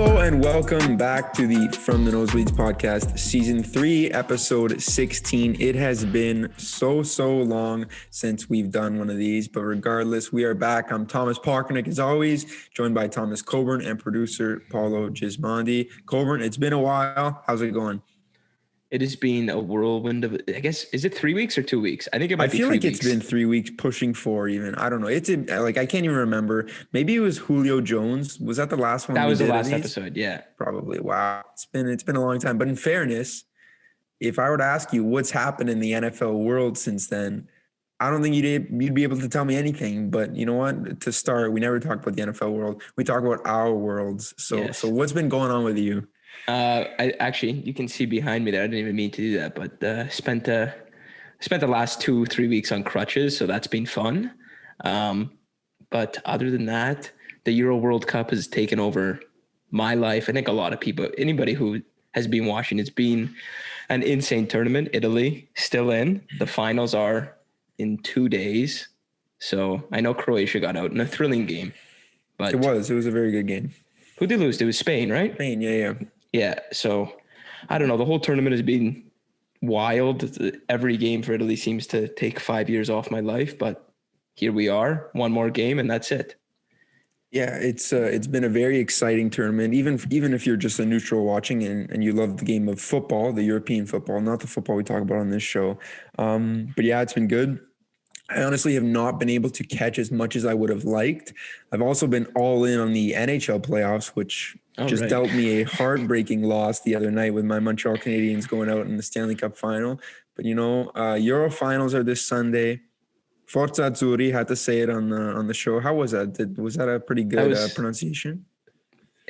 Hello and welcome back to the From the Nosebleeds podcast, season 3, episode 16. It has been so long since we've done one of these, but regardless, we are back. I'm Thomas Pocrnic, as always, joined by Thomas Coburn and producer Paolo Gismondi. Coburn, it's been a while. How's it going? It has been a whirlwind of, I guess, is it 3 weeks or 2 weeks? I think it might be 3 weeks. I feel like it's been 3 weeks, pushing 4 even. I don't know. It's like, I can't even remember. Maybe it was Julio Jones. Was that the last one? That was the last episode, yeah. Probably. Wow. It's been a long time. But in fairness, if I were to ask you what's happened in the NFL world since then, I don't think you'd be able to tell me anything. But you know what? To start, we never talk about the NFL world. We talk about our worlds. So what's been going on with you? I actually, you can see behind me there. I didn't even mean to do that, but spent the last 2-3 weeks on crutches, so that's been fun. But other than that, the Euro World Cup has taken over my life. I think a lot of people, anybody who has been watching, it's been an insane tournament. Italy still in. The finals are in 2 days. So I know Croatia got out in a thrilling game. But it was a very good game. Who did lose? It was Spain, right? Spain, yeah. Yeah, so I don't know. The whole tournament has been wild. Every game for Italy seems to take 5 years off my life, but here we are, one more game, and that's it. Yeah, it's been a very exciting tournament. Even if you're just a neutral watching and you love the game of football, the European football, not the football we talk about on this show. But yeah, it's been good. I honestly have not been able to catch as much as I would have liked. I've also been all in on the NHL playoffs, which dealt me a heartbreaking loss the other night with my Montreal Canadiens going out in the Stanley Cup final. But, Euro finals are this Sunday. Forza Azzurri, had to say it on the show. How was that? Was that a pretty good pronunciation?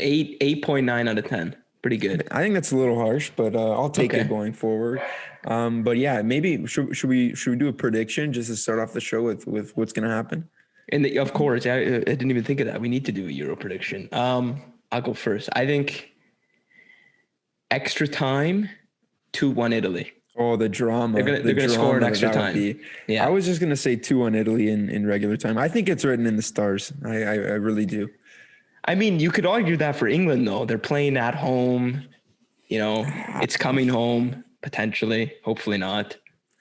8.9 out of 10. Pretty good. I think that's a little harsh, but I'll take it going forward. But yeah, maybe should we do a prediction just to start off the show with what's going to happen? And of course, I didn't even think of that. We need to do a Euro prediction. I'll go first. I think extra time, 2-1 Italy. Oh, the drama. They're going to score in extra time. Yeah. I was just going to say 2-1 Italy in regular time. I think it's written in the stars. I really do. I mean, you could argue that for England, though. They're playing at home. It's coming home, potentially. Hopefully not.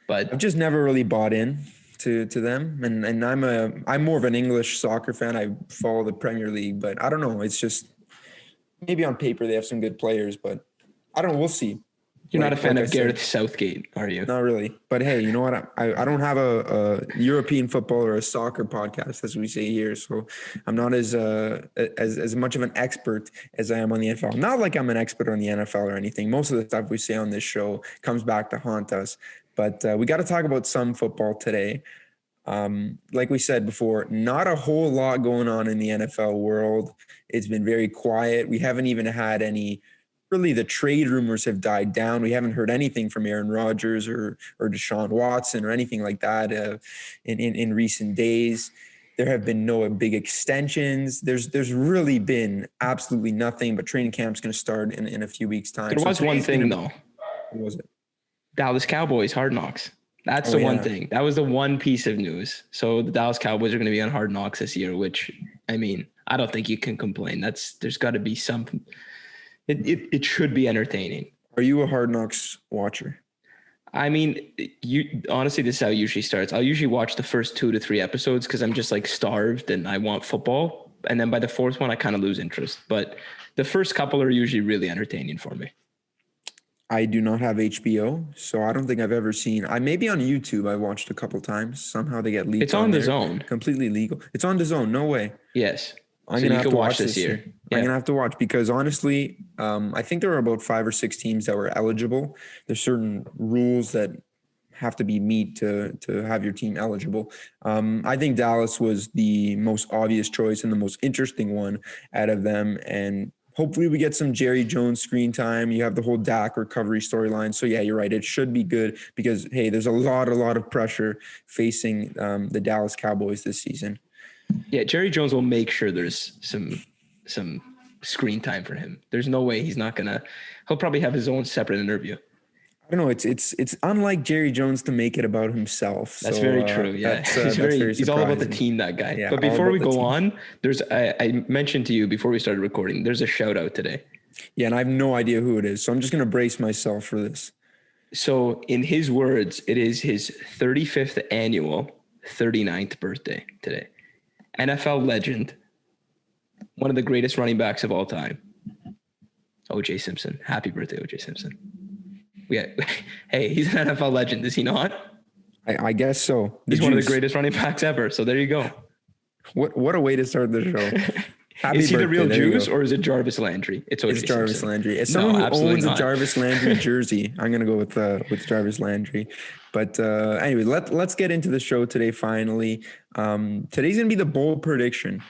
But I've just never really bought in to them. And I'm more of an English soccer fan. I follow the Premier League. But I don't know. It's just maybe on paper they have some good players. But I don't know. We'll see. You're not a fan of Gareth Southgate, are you? Not really. But hey, you know what? I don't have a European football or a soccer podcast, as we say here. So I'm not as much of an expert as I am on the NFL. Not like I'm an expert on the NFL or anything. Most of the stuff we say on this show comes back to haunt us. But we got to talk about some football today. Like we said before, not a whole lot going on in the NFL world. It's been very quiet. We haven't even had any. Really, the trade rumors have died down. We haven't heard anything from Aaron Rodgers or Deshaun Watson or anything like that in recent days. There have been no big extensions. There's really been absolutely nothing, but training camp's going to start in a few weeks' time. There was one thing, though. What was it? Dallas Cowboys, Hard Knocks. That's the one thing. That was the one piece of news. So the Dallas Cowboys are going to be on Hard Knocks this year, which, I mean, I don't think you can complain. There's got to be something. It should be entertaining. Are you a Hard Knocks watcher? I mean, honestly, this is how it usually starts. I'll usually watch the first 2 to 3 episodes because I'm just like starved and I want football. And then by the fourth one, I kind of lose interest. But the first couple are usually really entertaining for me. I do not have HBO, so I don't think I've ever seen. Maybe on YouTube I watched a couple times. Somehow they get leaked. It's on the Zone. Completely legal. It's on the Zone. No way. Yes. I'm going to have to watch this year. Yeah. I'm going to have to watch because honestly, I think there are about 5 or 6 teams that were eligible. There's certain rules that have to be meet to have your team eligible. I think Dallas was the most obvious choice and the most interesting one out of them. And hopefully we get some Jerry Jones screen time. You have the whole Dak recovery storyline. So yeah, you're right. It should be good because, hey, there's a lot of pressure facing the Dallas Cowboys this season. Yeah, Jerry Jones will make sure there's some screen time for him. There's no way he's not going to – he'll probably have his own separate interview. I don't know. It's unlike Jerry Jones to make it about himself. That's So, very true. Yeah, he's all about the team, that guy. Yeah, but all before about we the go team. on, I mentioned to you before we started recording, there's a shout out today. Yeah, and I have no idea who it is, so I'm just gonna brace myself for this. So in his words, it is his 35th annual 39th birthday today. NFL legend, one of the greatest running backs of all time, O.J. Simpson. Happy birthday, O.J. Simpson. Hey, he's an NFL legend, is he not? I guess so. He's one of the greatest running backs ever. So there you go. What a way to start the show. Happy is he birthday, the real there you Juice go. or is it Jarvis Landry? It's Jarvis Simpson. Landry. As someone who owns not. a Jarvis Landry jersey, I'm gonna go with Jarvis Landry. But anyway, let's get into the show today. Finally, today's gonna be the bold prediction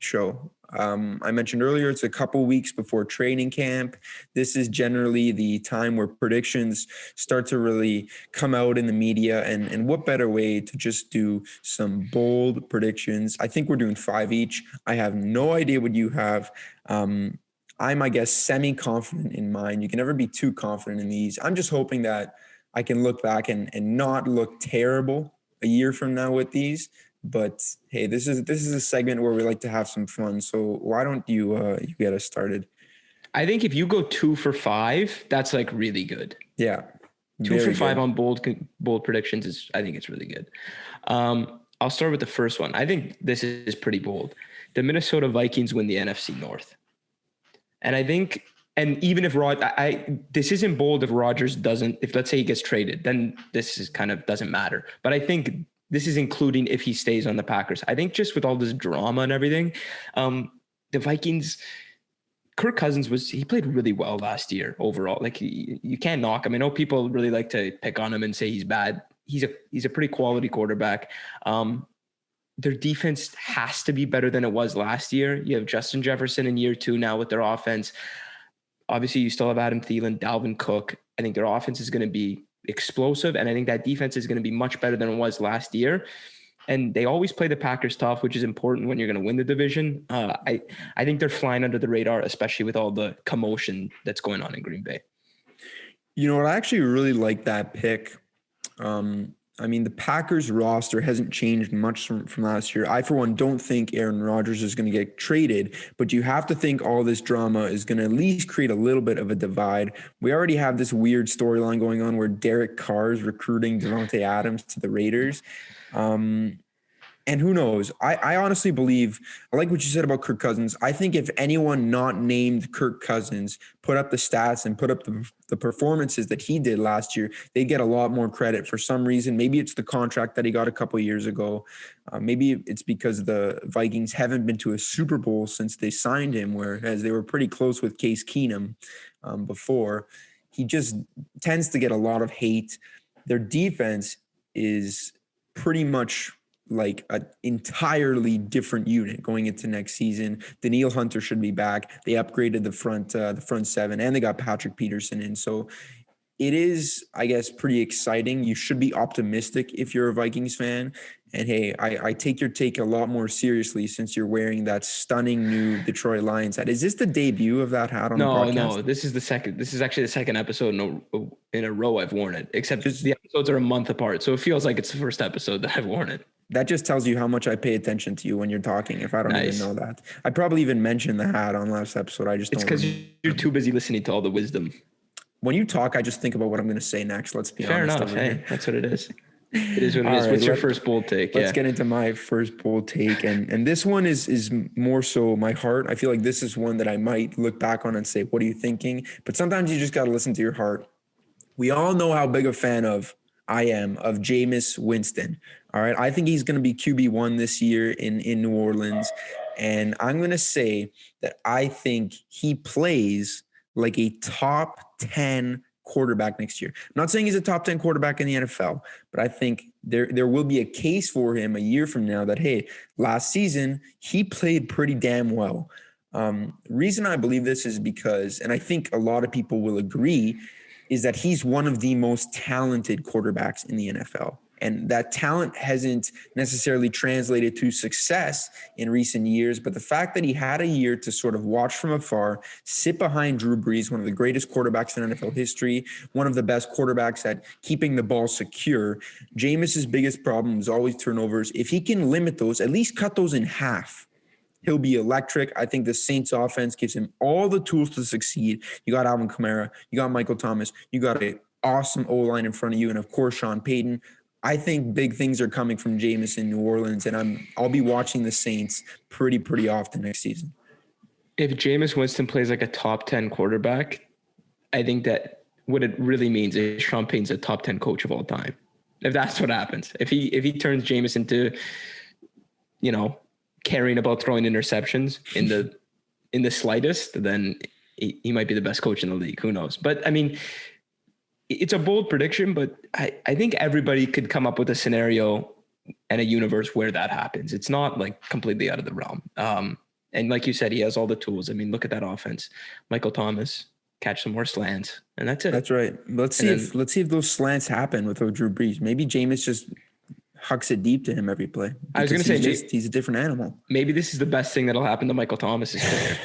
show. I mentioned earlier, it's a couple weeks before training camp. This is generally the time where predictions start to really come out in the media. And what better way to just do some bold predictions? I think we're doing 5 each. I have no idea what you have. I'm, I guess, semi-confident in mine. You can never be too confident in these. I'm just hoping that I can look back and not look terrible a year from now with these. But hey, this is a segment where we like to have some fun. So why don't you get us started? I think if you go 2 for 5, that's like really good. Yeah, 2 for 5 on bold predictions I think it's really good. I'll start with the first one. I think this is pretty bold. The Minnesota Vikings win the NFC North, and I think, and even if this isn't bold if Rodgers doesn't. If let's say he gets traded, then this is kind of doesn't matter. But I think this is including if he stays on the Packers. I think just with all this drama and everything, the Vikings, Kirk Cousins he played really well last year overall. Like you can't knock him. I know people really like to pick on him and say he's bad. He's a pretty quality quarterback. Their defense has to be better than it was last year. You have Justin Jefferson in year 2 now with their offense. Obviously, you still have Adam Thielen, Dalvin Cook. I think their offense is going to be explosive, and I think that defense is going to be much better than it was last year. And they always play the Packers tough, which is important when you're going to win the division. I think they're flying under the radar, especially with all the commotion that's going on in Green Bay. You know what? I actually really like that pick. I mean, the Packers roster hasn't changed much from last year. I, for one, don't think Aaron Rodgers is going to get traded, but you have to think all this drama is going to at least create a little bit of a divide. We already have this weird storyline going on where Derek Carr is recruiting Devontae Adams to the Raiders. And who knows? I honestly believe, I like what you said about Kirk Cousins. I think if anyone not named Kirk Cousins put up the stats and put up the performances that he did last year, they get a lot more credit for some reason. Maybe it's the contract that he got a couple of years ago. Maybe it's because the Vikings haven't been to a Super Bowl since they signed him, whereas they were pretty close with Case Keenum before. He just tends to get a lot of hate. Their defense is pretty much like an entirely different unit going into next season. Danielle Hunter should be back. They upgraded the front seven, and they got Patrick Peterson in. So it is, I guess, pretty exciting. You should be optimistic if you're a Vikings fan. And hey, I take your take a lot more seriously since you're wearing that stunning new Detroit Lions hat. Is this the debut of that hat on the podcast? No, this is the second. This is actually the second episode in a row I've worn it, except the episodes are a month apart. So it feels like it's the first episode that I've worn it. That just tells you how much I pay attention to you when you're talking. If I don't even know that, I probably even mentioned the hat on last episode. It's because you're too busy listening to all the wisdom. When you talk, I just think about what I'm going to say next. Let's be fair honest. Enough. Hey, that's what it is. It is what it is. What's your first bold take? Let's get into my first bold take, and this one is more so my heart. I feel like this is one that I might look back on and say, "What are you thinking?" But sometimes you just got to listen to your heart. We all know how big a fan I am of Jameis Winston. All right. I think he's going to be QB1 this year in New Orleans. And I'm going to say that I think he plays like a top 10 quarterback next year. I'm not saying he's a top 10 quarterback in the NFL, but I think there will be a case for him a year from now that, hey, last season he played pretty damn well. Reason I believe this is because, and I think a lot of people will agree, is that he's one of the most talented quarterbacks in the NFL. And that talent hasn't necessarily translated to success in recent years. But the fact that he had a year to sort of watch from afar, sit behind Drew Brees, one of the greatest quarterbacks in NFL history, one of the best quarterbacks at keeping the ball secure. Jameis's biggest problem is always turnovers. If he can limit those, at least cut those in half, he'll be electric. I think the Saints offense gives him all the tools to succeed. You got Alvin Kamara, you got Michael Thomas, you got an awesome O-line in front of you, and of course, Sean Payton. I think big things are coming from Jameis in New Orleans, and I'll be watching the Saints pretty often next season. If Jameis Winston plays like a top 10 quarterback, I think that what it really means is Sean Payton's a top 10 coach of all time. If that's what happens, if he turns Jameis into, caring about throwing interceptions in the slightest, then he might be the best coach in the league. Who knows? But I mean, it's a bold prediction, but I think everybody could come up with a scenario and a universe where that happens. It's not like completely out of the realm. And like you said, he has all the tools. I mean, look at that offense. Michael Thomas, catch some more slants, and that's it. That's right. Let's see if those slants happen with Drew Brees. Maybe Jameis just hucks it deep to him every play. I was going to say, he's a different animal. Maybe this is the best thing that'll happen to Michael Thomas's career.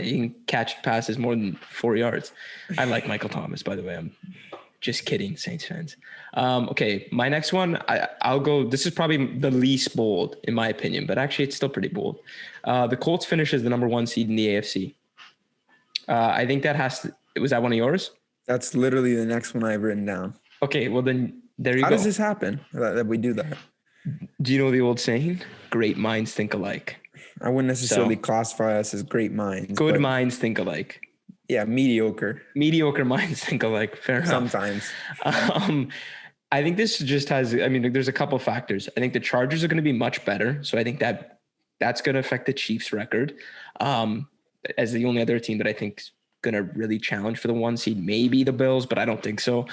He can catch passes more than 4 yards. I like Michael Thomas, by the way. I'm just kidding, Saints fans. Okay, my next one, I'll go. This is probably the least bold, in my opinion, but actually it's still pretty bold. The Colts finish as the number 1 seed in the AFC. I think that was that one of yours? That's literally the next one I've written down. Okay, well then there you go. How does this happen that we do that? Do you know the old saying? Great minds think alike. I wouldn't necessarily classify us as great minds. Good minds think alike. Yeah, mediocre. Mediocre minds think alike. Fair enough. Sometimes. I think this just has, there's a couple factors. I think the Chargers are going to be much better. So I think that's going to affect the Chiefs record as the only other team that I think is going to really challenge for the 1 seed. Maybe the Bills, but I don't think so.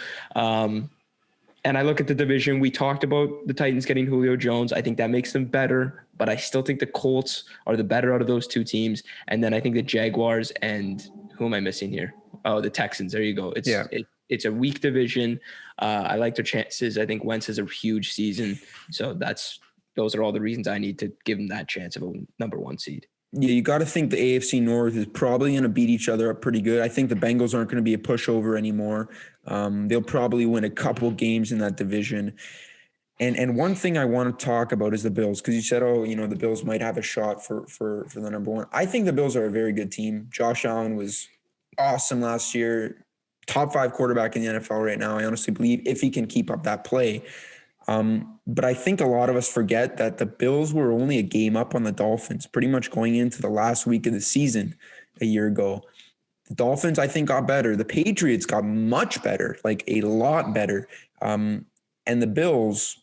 And I look at the division. We talked about the Titans getting Julio Jones. I think that makes them better, but I still think the Colts are the better out of those two teams. And then I think the Jaguars and who am I missing here? Oh, the Texans. There you go. It's a weak division. I like their chances. I think Wentz has a huge season. So those are all the reasons I need to give them that chance of a number 1 seed. Yeah, you got to think the AFC North is probably going to beat each other up pretty good. I think the Bengals aren't going to be a pushover anymore. They'll probably win a couple games in that division. And one thing I want to talk about is the Bills, because you said, the Bills might have a shot for the number 1. I think the Bills are a very good team. Josh Allen was awesome last year. Top 5 quarterback in the NFL right now. I honestly believe if he can keep up that play. But I think a lot of us forget that the Bills were only a game up on the Dolphins pretty much going into the last week of the season a year ago. The Dolphins, I think, got better. The Patriots got much better, like a lot better. And the Bills,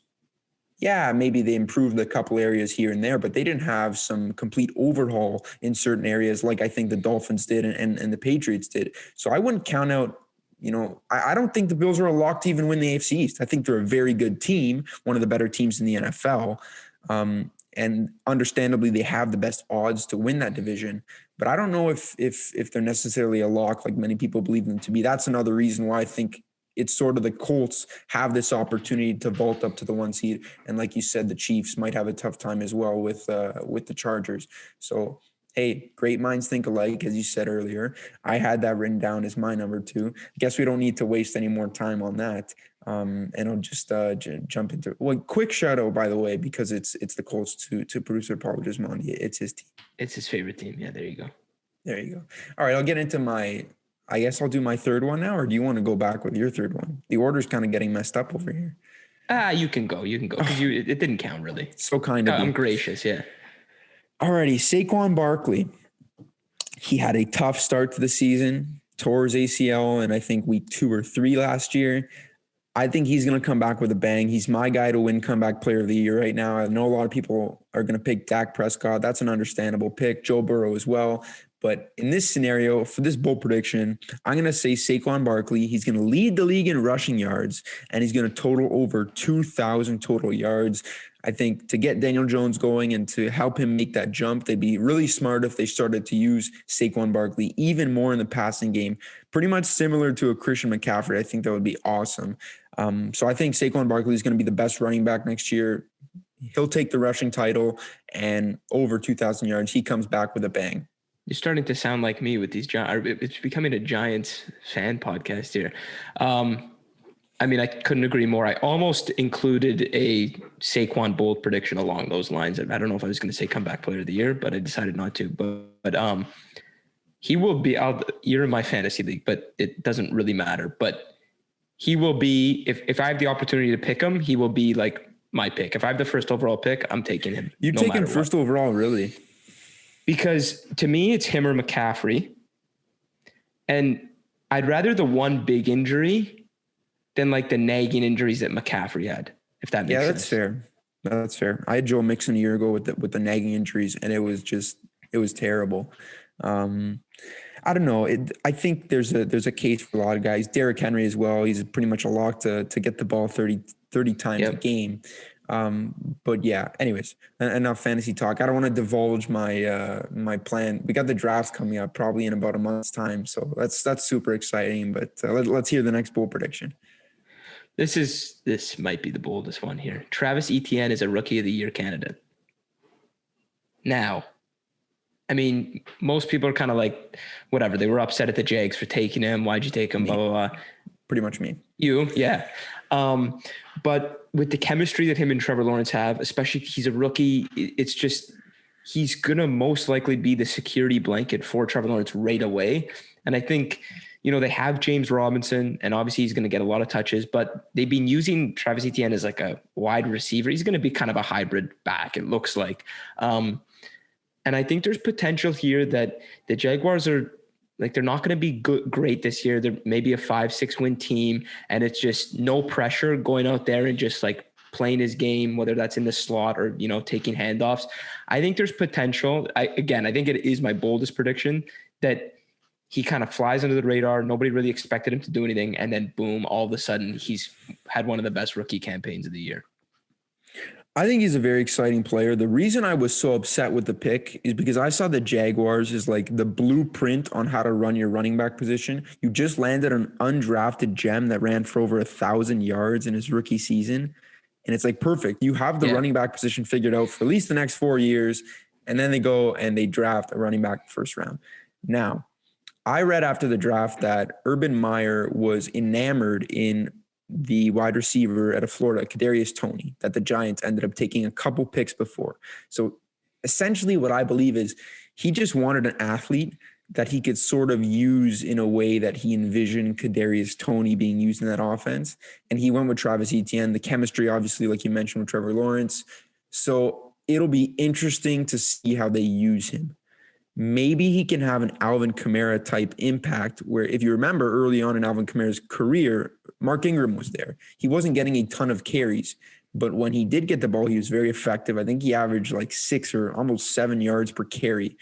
yeah, maybe they improved a couple areas here and there, but they didn't have some complete overhaul in certain areas like I think the Dolphins did and the Patriots did. So I wouldn't count out, I don't think the Bills are a lock to even win the AFC East. I think they're a very good team, one of the better teams in the NFL. And understandably, they have the best odds to win that division. But I don't know if they're necessarily a lock like many people believe them to be. That's another reason why I think it's sort of the Colts have this opportunity to vault up to the 1 seed. And like you said, the Chiefs might have a tough time as well with the Chargers. So, hey, great minds think alike, as you said earlier. I had that written down as my number 2. I guess we don't need to waste any more time on that. And I'll just jump into it. Well, quick shout out, by the way, because it's the Colts to producer Paolo Gismondi. It's his team. It's his favorite team. Yeah, there you go. There you go. All right, I'll get into I guess I'll do my third one now, or do you want to go back with your third one? The order's kind of getting messed up over here. You can go, because it didn't count really. So kind of. I'm gracious, yeah. Alrighty, Saquon Barkley. He had a tough start to the season, tore his ACL, and I think week 2 or 3 last year. I think he's going to come back with a bang. He's my guy to win comeback player of the year right now. I know a lot of people are going to pick Dak Prescott. That's an understandable pick. Joe Burrow as well. But in this scenario, for this bold prediction, I'm going to say Saquon Barkley. He's going to lead the league in rushing yards, and he's going to total over 2,000 total yards. I think to get Daniel Jones going and to help him make that jump, they'd be really smart if they started to use Saquon Barkley even more in the passing game, pretty much similar to a Christian McCaffrey. I think that would be awesome. So I think Saquon Barkley is going to be the best running back next year. He'll take the rushing title, and over 2,000 yards, he comes back with a bang. You're starting to sound like me with these Giants. It's becoming a Giants fan podcast here. I mean, I couldn't agree more. I almost included a Saquon bold prediction along those lines. I don't know if I was going to say comeback player of the year, but I decided not to. But he will be out. You're in my fantasy league, but it doesn't really matter. But he will be, if I have the opportunity to pick him, he will be like my pick. If I have the first overall pick, I'm taking him. You're taking first overall, really? Because to me, it's him or McCaffrey. And I'd rather the one big injury than like the nagging injuries that McCaffrey had, if that makes sense. That's fair. That's fair. I had Joe Mixon a year ago with the nagging injuries, and it was terrible. I don't know. I think there's a case for a lot of guys. Derrick Henry as well. He's pretty much a lock to get the ball 30 times a game. But yeah, anyways, enough fantasy talk. I don't want to divulge my plan. We got the drafts coming up probably in about a month's time. So that's super exciting, but let's hear the next bold prediction. This might be the boldest one here. Travis Etienne is a rookie of the year candidate. Now, I mean, most people are kind of like, whatever. They were upset at the Jags for taking him. Why'd you take him? Blah, blah, blah. Pretty much me. You, yeah. But with the chemistry that him and Trevor Lawrence have, especially he's a rookie, it's just, he's going to most likely be the security blanket for Trevor Lawrence right away. And I think, they have James Robinson, and obviously he's going to get a lot of touches, but they've been using Travis Etienne as like a wide receiver. He's going to be kind of a hybrid back, it looks like. And I think there's potential here that the Jaguars are like, they're not going to be great this year. They're maybe a 5-6 win team, and it's just no pressure going out there and just like playing his game, whether that's in the slot or, taking handoffs. I think there's potential. I think it is my boldest prediction that he kind of flies under the radar. Nobody really expected him to do anything. And then boom, all of a sudden he's had one of the best rookie campaigns of the year. I think he's a very exciting player. The reason I was so upset with the pick is because I saw the Jaguars as like the blueprint on how to run your running back position. You just landed an undrafted gem that ran for over 1,000 yards in his rookie season. And it's like, perfect. You have the running back position figured out for at least the next 4 years. And then they go and they draft a running back first round. Now, I read after the draft that Urban Meyer was enamored in the wide receiver out of Florida, Kadarius Toney, that the Giants ended up taking a couple picks before. So essentially what I believe is he just wanted an athlete that he could sort of use in a way that he envisioned Kadarius Toney being used in that offense. And he went with Travis Etienne. The chemistry, obviously, like you mentioned, with Trevor Lawrence. So it'll be interesting to see how they use him. Maybe he can have an Alvin Kamara type impact where, if you remember early on in Alvin Kamara's career, Mark Ingram was there. He wasn't getting a ton of carries, but when he did get the ball, he was very effective. I think he averaged like 6 or almost 7 yards per carry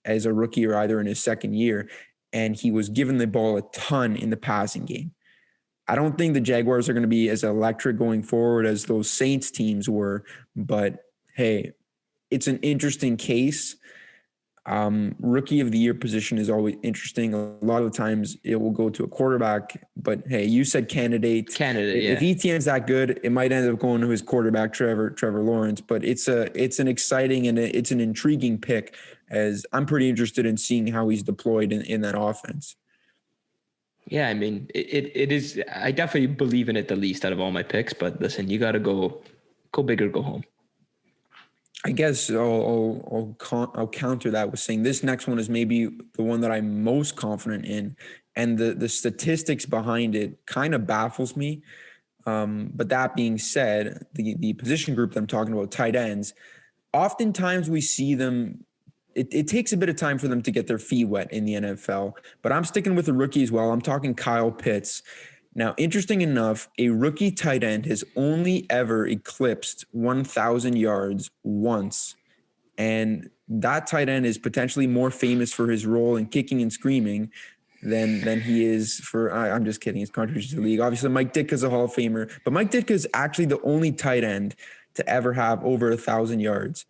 as a rookie or either in his second year. And he was given the ball a ton in the passing game. I don't think the Jaguars are going to be as electric going forward as those Saints teams were, but hey, it's an interesting case. Rookie of the year position is always interesting. A lot of the times it will go to a quarterback, but hey, you said candidate. If Etienne's that good, it might end up going to his quarterback, Trevor Lawrence, but it's an exciting and it's an intriguing pick, as I'm pretty interested in seeing how he's deployed in that offense. Yeah. I mean, it is, I definitely believe in it the least out of all my picks, but listen, you got to go big or go home. I guess I'll counter that with saying this next one is maybe the one that I'm most confident in, and the statistics behind it kind of baffles me. But that being said, the position group that I'm talking about, tight ends, oftentimes we see them. It takes a bit of time for them to get their feet wet in the NFL, but I'm sticking with a rookie as well. I'm talking Kyle Pitts. Now, interesting enough, a rookie tight end has only ever eclipsed 1,000 yards once. And that tight end is potentially more famous for his role in kicking and screaming than he is for, I'm just kidding, his contribution to the league. Obviously, Mike Ditka's a Hall of Famer, but Mike Ditka is actually the only tight end to ever have over 1,000 yards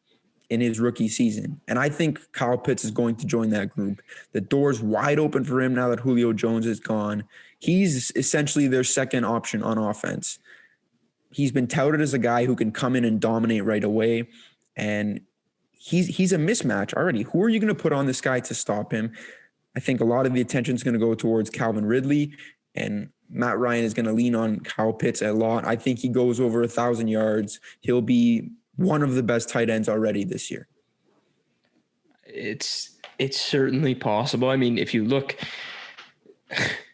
in his rookie season. And I think Kyle Pitts is going to join that group. The door's wide open for him now that Julio Jones is gone. He's essentially their second option on offense. He's been touted as a guy who can come in and dominate right away. And he's a mismatch already. Who are you going to put on this guy to stop him? I think a lot of the attention is going to go towards Calvin Ridley, and Matt Ryan is going to lean on Kyle Pitts a lot. I think he goes over 1,000 yards. He'll be one of the best tight ends already this year. It's certainly possible. I mean, if you look,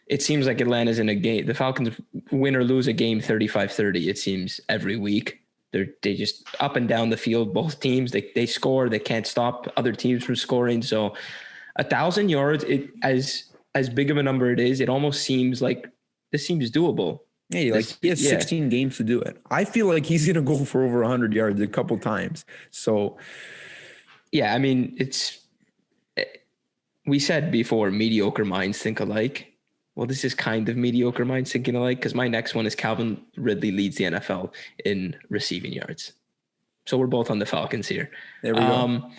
it seems like Atlanta's in a game. The Falcons win or lose a game 35-30, it seems, every week. They just up and down the field, both teams. They score. They can't stop other teams from scoring. So 1,000 yards, as big of a number it is, it almost seems like this seems doable. Yeah, he has 16 games to do it. I feel like he's going to go for over 100 yards a couple times. So, yeah, I mean, we said before, mediocre minds think alike. Well, this is kind of mediocre minds thinking alike, because my next one is Calvin Ridley leads the NFL in receiving yards. So we're both on the Falcons here. There we go.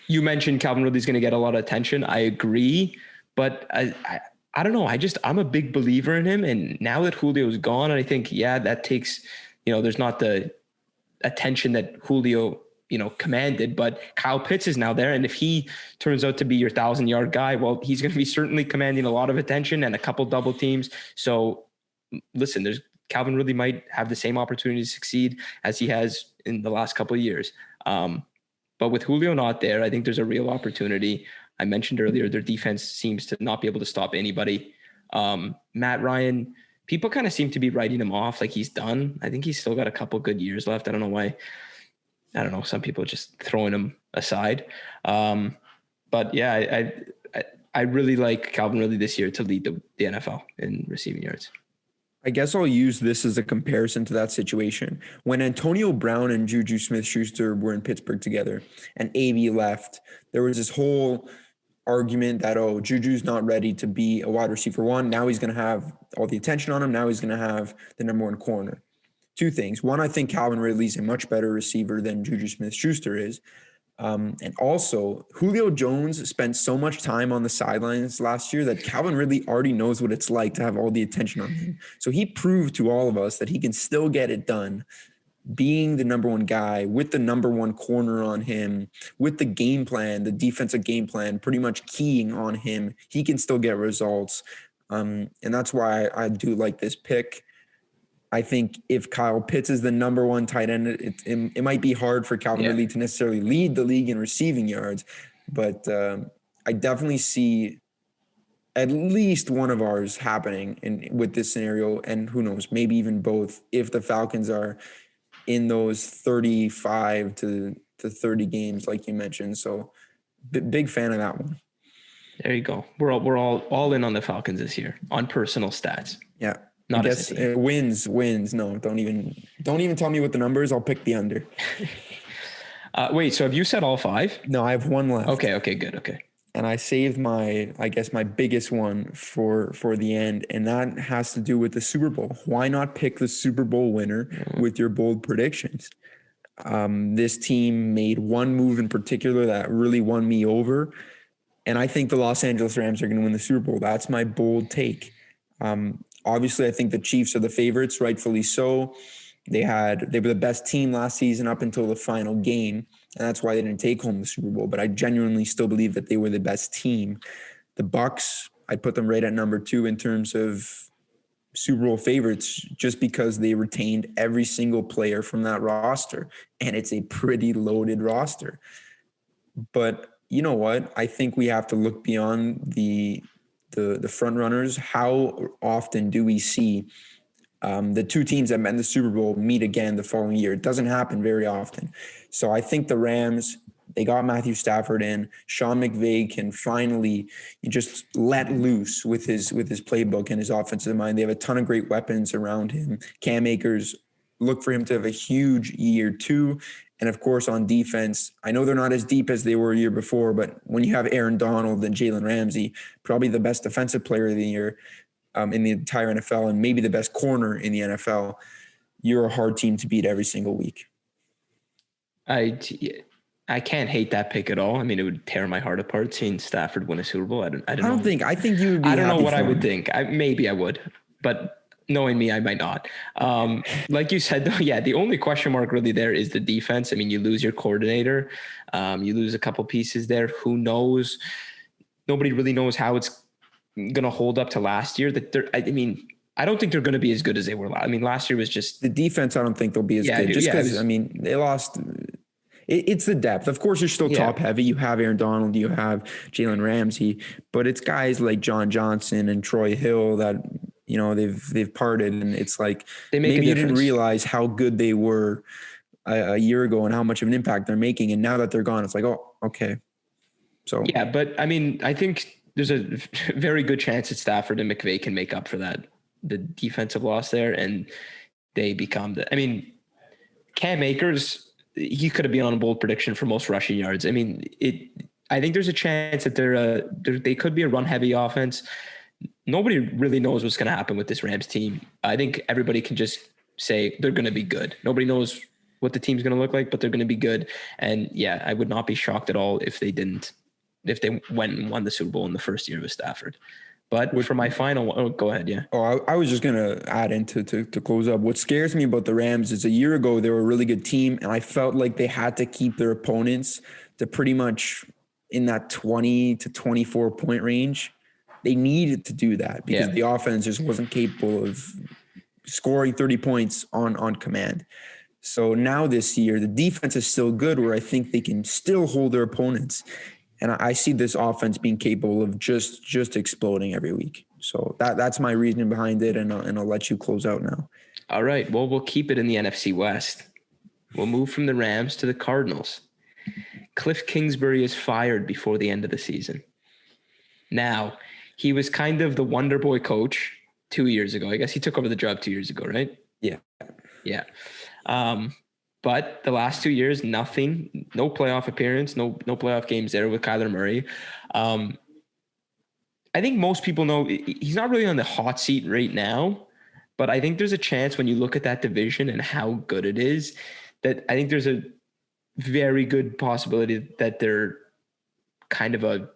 You mentioned Calvin Ridley's going to get a lot of attention. I agree, but I don't know. I'm a big believer in him. And now that Julio's gone, I think, that takes, there's not the attention that Julio, commanded, but Kyle Pitts is now there. And if he turns out to be your 1,000-yard guy, well, he's going to be certainly commanding a lot of attention and a couple double teams. So listen, Calvin Ridley might have the same opportunity to succeed as he has in the last couple of years. But with Julio not there, I think there's a real opportunity. I mentioned earlier, their defense seems to not be able to stop anybody. Matt Ryan, people kind of seem to be writing him off like he's done. I think he's still got a couple good years left. I don't know why. I don't know. Some people are just throwing him aside. But yeah, I really like Calvin Ridley this year to lead the NFL in receiving yards. I guess I'll use this as a comparison to that situation. When Antonio Brown and Juju Smith-Schuster were in Pittsburgh together and AB left, there was this whole argument that, Juju's not ready to be a wide receiver one. Now he's going to have all the attention on him. Now he's going to have the number one corner. Two things. One, I think Calvin Ridley's a much better receiver than Juju Smith-Schuster is. And also, Julio Jones spent so much time on the sidelines last year that Calvin Ridley already knows what it's like to have all the attention on him. So he proved to all of us that he can still get it done, being the number one guy, with the number one corner on him, with the game plan, the defensive game plan, pretty much keying on him. He can still get results. And that's why I do like this pick. I think if Kyle Pitts is the number one tight end, it might be hard for Calvin Ridley to necessarily lead the league in receiving yards, but I definitely see at least one of ours happening with this scenario, and who knows, maybe even both if the Falcons are in those 35 to 30 games like you mentioned. So big fan of that one. There you go. We're all in on the Falcons this year on personal stats. Yeah. Not I guess wins. No, don't even tell me what the number is. I'll pick the under. Wait, so have you said all five? No, I have one left. Okay, good. Okay. And I saved my biggest one for the end, and that has to do with the Super Bowl. Why not pick the Super Bowl winner with your bold predictions? This team made one move in particular that really won me over, and I think the Los Angeles Rams are going to win the Super Bowl. That's my bold take. Obviously, I think the Chiefs are the favorites, rightfully so. They were the best team last season up until the final game, and that's why they didn't take home the Super Bowl. But I genuinely still believe that they were the best team. The Bucs, I'd put them right at number 2 in terms of Super Bowl favorites, just because they retained every single player from that roster, and it's a pretty loaded roster. But you know what? I think we have to look beyond the front runners. How often do we see the two teams that met in the Super Bowl meet again the following year? It doesn't happen very often. So I think the Rams, they got Matthew Stafford in. Sean McVay can finally just let loose with his playbook and his offensive mind. They have a ton of great weapons around him. Cam Akers, look for him to have a huge year too. And of course, on defense, I know they're not as deep as they were a year before, but when you have Aaron Donald and Jalen Ramsey, probably the best defensive player of the year in the entire NFL, and maybe the best corner in the NFL, you're a hard team to beat every single week. I can't hate that pick at all. I mean, it would tear my heart apart seeing Stafford win a Super Bowl. I don't know. I think you would be I don't know happy what for I would him. think. Maybe I would, but knowing me, I might not. Like you said, though, yeah, the only question mark really there is the defense. I mean, you lose your coordinator, you lose a couple pieces there. Who knows? Nobody really knows how it's going to hold up to last year. I don't think they're going to be as good as they were. I mean, last year was just the defense. I don't think they'll be as good just because, they lost. It's the depth. Of course, you're still top heavy. You have Aaron Donald, you have Jalen Ramsey, but it's guys like John Johnson and Troy Hill that, they've parted, and it's like maybe you didn't realize how good they were a year ago and how much of an impact they're making. And now that they're gone, it's like, oh, okay. So yeah, but I mean, I think there's a very good chance that Stafford and McVay can make up for the defensive loss there, and they become Cam Akers, he could have been on a bold prediction for most rushing yards. I mean, I think there's a chance that they could be a run heavy offense. Nobody really knows what's going to happen with this Rams team. I think everybody can just say they're going to be good. Nobody knows what the team's going to look like, but they're going to be good. And yeah, I would not be shocked at all if they went and won the Super Bowl in the first year with Stafford. But for my final, go ahead. Yeah. Oh, I was just going to add into to close up. What scares me about the Rams is a year ago, they were a really good team. And I felt like they had to keep their opponents to pretty much in that 20 to 24 point range. They needed to do that because the offense just wasn't capable of scoring 30 points on command. So now this year, the defense is still good where I think they can still hold their opponents. And I see this offense being capable of just exploding every week. So that's my reasoning behind it, and I'll let you close out now. All right. Well, we'll keep it in the NFC West. We'll move from the Rams to the Cardinals. Cliff Kingsbury is fired before the end of the season. Now, he was kind of the Wonder Boy coach 2 years ago. I guess he took over the job 2 years ago, right? Yeah. Yeah. But the last 2 years, nothing, no playoff appearance, no playoff games there with Kyler Murray. I think most people know he's not really on the hot seat right now, but I think there's a chance when you look at that division and how good it is that I think there's a very good possibility that they're kind of a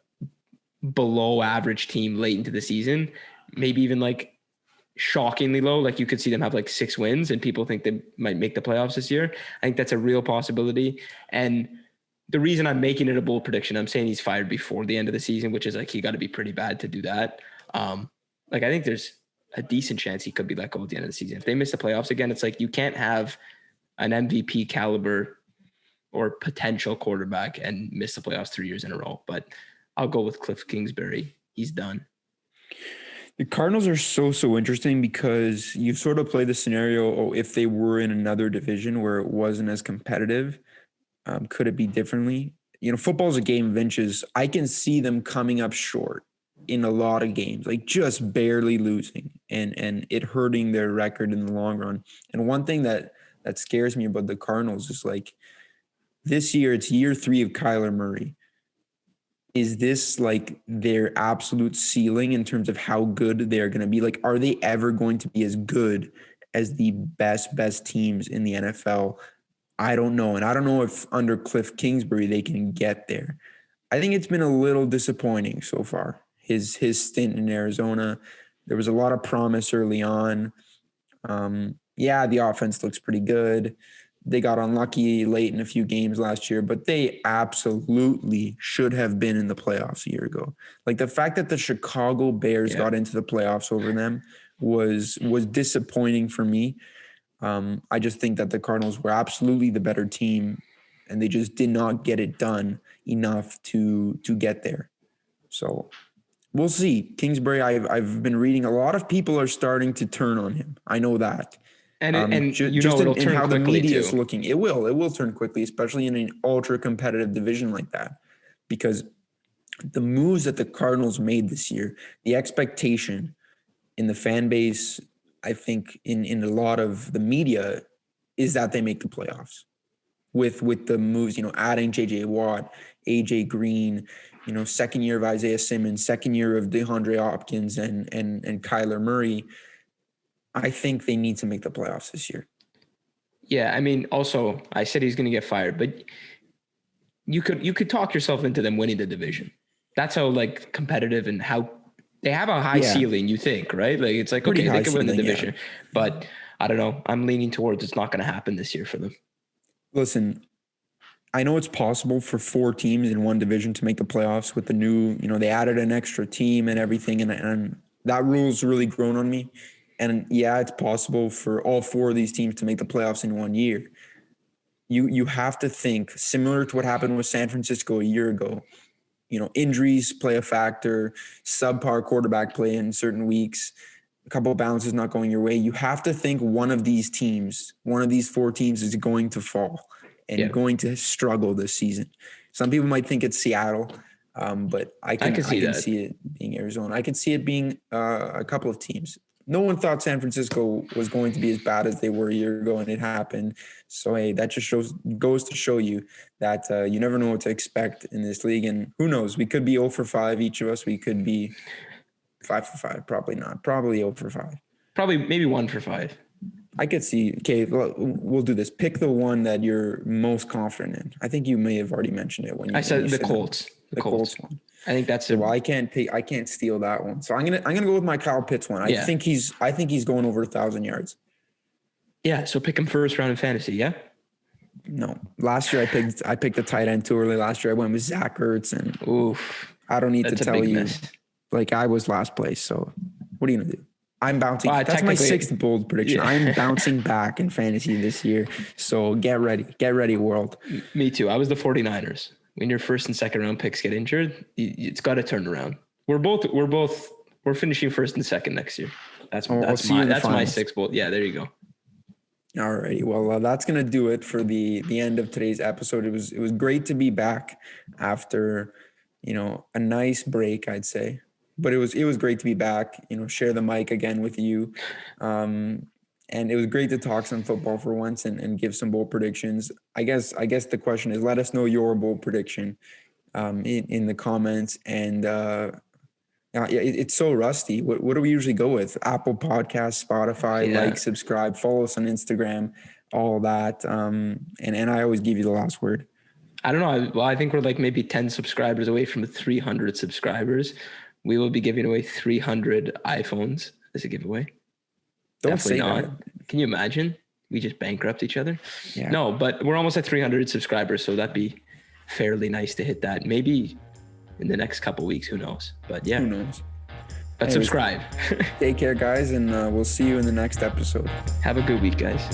below average team late into the season, maybe even like shockingly low. Like you could see them have like 6 wins and people think they might make the playoffs this year. I think that's a real possibility. And the reason I'm making it a bold prediction, I'm saying he's fired before the end of the season, which is like, he got to be pretty bad to do that. Like I think there's a decent chance he could be let go at the end of the season. If they miss the playoffs again, it's like, you can't have an MVP caliber or potential quarterback and miss the playoffs 3 years in a row. But I'll go with Cliff Kingsbury. He's done. The Cardinals are so interesting because you sort of play the scenario, if they were in another division where it wasn't as competitive, could it be differently? Football's a game of inches. I can see them coming up short in a lot of games, like just barely losing and it hurting their record in the long run. And one thing that scares me about the Cardinals is like this year, it's year 3 of Kyler Murray. Is this like their absolute ceiling in terms of how good they're going to be? Like, are they ever going to be as good as the best teams in the NFL? I don't know. And I don't know if under Cliff Kingsbury, they can get there. I think it's been a little disappointing so far. His stint in Arizona, there was a lot of promise early on. The offense looks pretty good. They got unlucky late in a few games last year, but they absolutely should have been in the playoffs a year ago. Like the fact that the Chicago Bears got into the playoffs over them was disappointing for me. I just think that the Cardinals were absolutely the better team, and they just did not get it done enough to get there. So we'll see. Kingsbury, I've been reading a lot of people are starting to turn on him. I know that. And it'll turn how the media is too. looking. It will turn quickly, especially in an ultra competitive division like that, because the moves that the Cardinals made this year, the expectation in the fan base, I think in a lot of the media is that they make the playoffs with the moves, adding JJ Watt, AJ Green, second year of Isaiah Simmons, second year of DeAndre Hopkins and Kyler Murray. I think they need to make the playoffs this year. Yeah, I mean, also I said he's going to get fired, but you could talk yourself into them winning the division. That's how like competitive and how they have a high ceiling. You think, right? Like it's like Pretty okay, high they could win the ceiling, division, but I don't know. I'm leaning towards it's not going to happen this year for them. Listen, I know it's possible for 4 teams in one division to make the playoffs with the new, they added an extra team and everything. And that rule's really grown on me. And yeah, it's possible for all 4 of these teams to make the playoffs in 1 year. You have to think similar to what happened with San Francisco a year ago. Injuries play a factor, subpar quarterback play in certain weeks, a couple of bounces not going your way. You have to think one of these 4 teams is going to fall and going to struggle this season. Some people might think it's Seattle, but I can see it being Arizona. I can see it being a couple of teams. No one thought San Francisco was going to be as bad as they were a year ago, and it happened. So, hey, that just goes to show you that you never know what to expect in this league. And who knows? We could be 0 for 5, each of us. We could be 5 for 5. Probably not. Probably 0 for 5. Probably maybe 1 for 5. I could see. Okay, we'll do this. Pick the one that you're most confident in. I think you may have already mentioned it when I said you the Colts. The Colts one. I think that's well. I can't steal that one. So I'm gonna go with my Kyle Pitts one. I think he's going over 1,000 yards. Yeah. So pick him first round in fantasy. Yeah. No. Last year I picked the tight end too early. Last year I went with Zach Ertz, and oof. I don't need to tell you. Like I was last place. So what are you gonna do? I'm bouncing. That's my 6th bold prediction. Yeah. I'm bouncing back in fantasy this year. So get ready, world. Me too. I was the 49ers. When your first and second round picks get injured, it's got to turn around. We're finishing first and second next year. That's my 6th bold. Yeah, there you go. All righty. Well, that's gonna do it for the end of today's episode. It was great to be back after a nice break, I'd say. But it was great to be back. Share the mic again with you. And it was great to talk some football for once and give some bold predictions. I guess the question is, let us know your bold prediction in the comments. And it's so rusty. What do we usually go with? Apple Podcasts, Spotify, like, subscribe, follow us on Instagram, all that. And I always give you the last word. I don't know. Well, I think we're like maybe 10 subscribers away from 300 subscribers. We will be giving away 300 iPhones as a giveaway. Don't Definitely say not. that. Can you imagine? We just bankrupt each other. Yeah. No, but we're almost at 300 subscribers, so that'd be fairly nice to hit that. Maybe in the next couple of weeks, who knows? But yeah. Who knows? But subscribe. Take care, guys, and we'll see you in the next episode. Have a good week, guys.